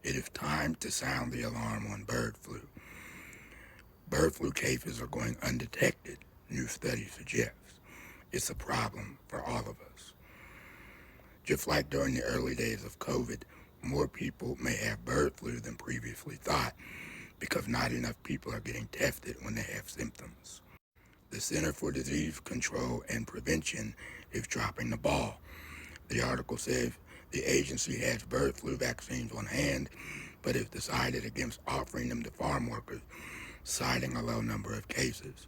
It is time to sound the alarm on bird flu. Bird flu cases are going undetected, new study suggests. It's a problem for all of us. Just like during the early days of COVID, more people may have bird flu than previously thought because not enough people are getting tested when they have symptoms. The Center for Disease Control and Prevention is dropping the ball. The article says the agency has bird flu vaccines on hand, but has decided against offering them to farm workers, citing a low number of cases.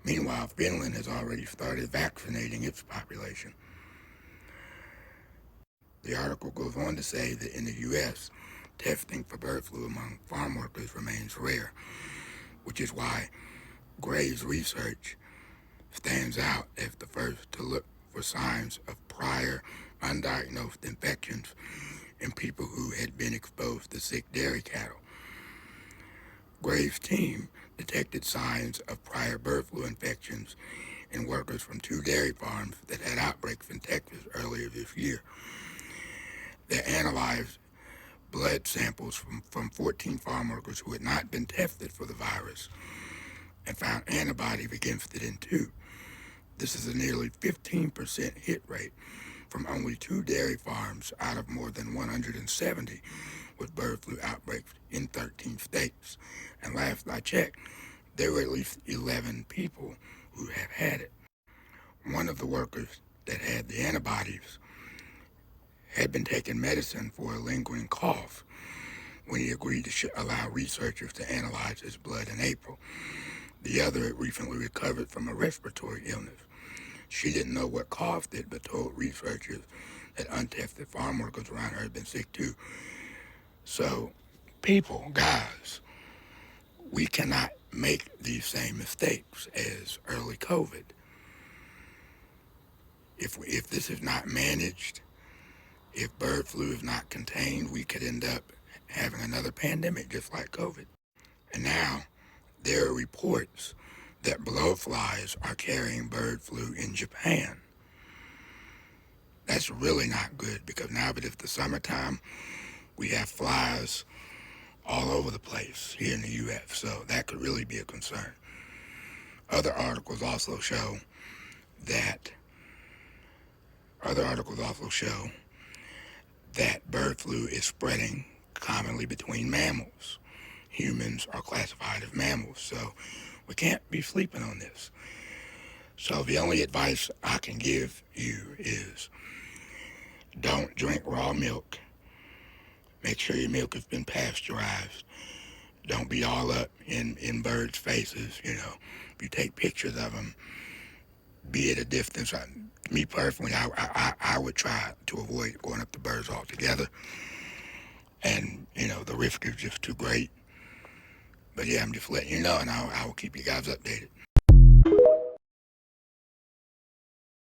Meanwhile, Finland has already started vaccinating its population. The article goes on to say that in the U.S., testing for bird flu among farm workers remains rare, which is why Gray's research stands out as the first to look for signs of prior undiagnosed infections in people who had been exposed to sick dairy cattle. Gray's team detected signs of prior bird flu infections in workers from 2 dairy farms that had outbreaks in Texas earlier this year. They analyzed blood samples from 14 farm workers who had not been tested for the virus and found antibodies against it in 2. This is a nearly 15% hit rate from only 2 dairy farms out of more than 170 with bird flu outbreaks in 13 states. And last I checked, there were at least 11 people who have had it. One of the workers that had the antibodies had been taking medicine for a lingering cough when he agreed to allow researchers to analyze his blood in April. The other had recently recovered from a respiratory illness. She didn't know what caused it, but told researchers that untested farm workers around her had been sick too. So, people, guys, we cannot make these same mistakes as early COVID. If this is not managed, if bird flu is not contained, we could end up having another pandemic just like COVID. And now, there are reports that blowflies are carrying bird flu in Japan. That's really not good because now that it's the summertime, we have flies all over the place here in the U.S., so that could really be a concern. Other articles also show that bird flu is spreading commonly between mammals. Humans are classified as mammals, so we can't be sleeping on this. So the only advice I can give you is don't drink raw milk. Make sure your milk has been pasteurized. Don't be all up in birds' faces, you know. If you take pictures of them, be at a distance. Me personally, I would try to avoid going up to birds altogether. And, you know, the risk is just too great. But yeah, I'm just letting you know, and I will keep you guys updated.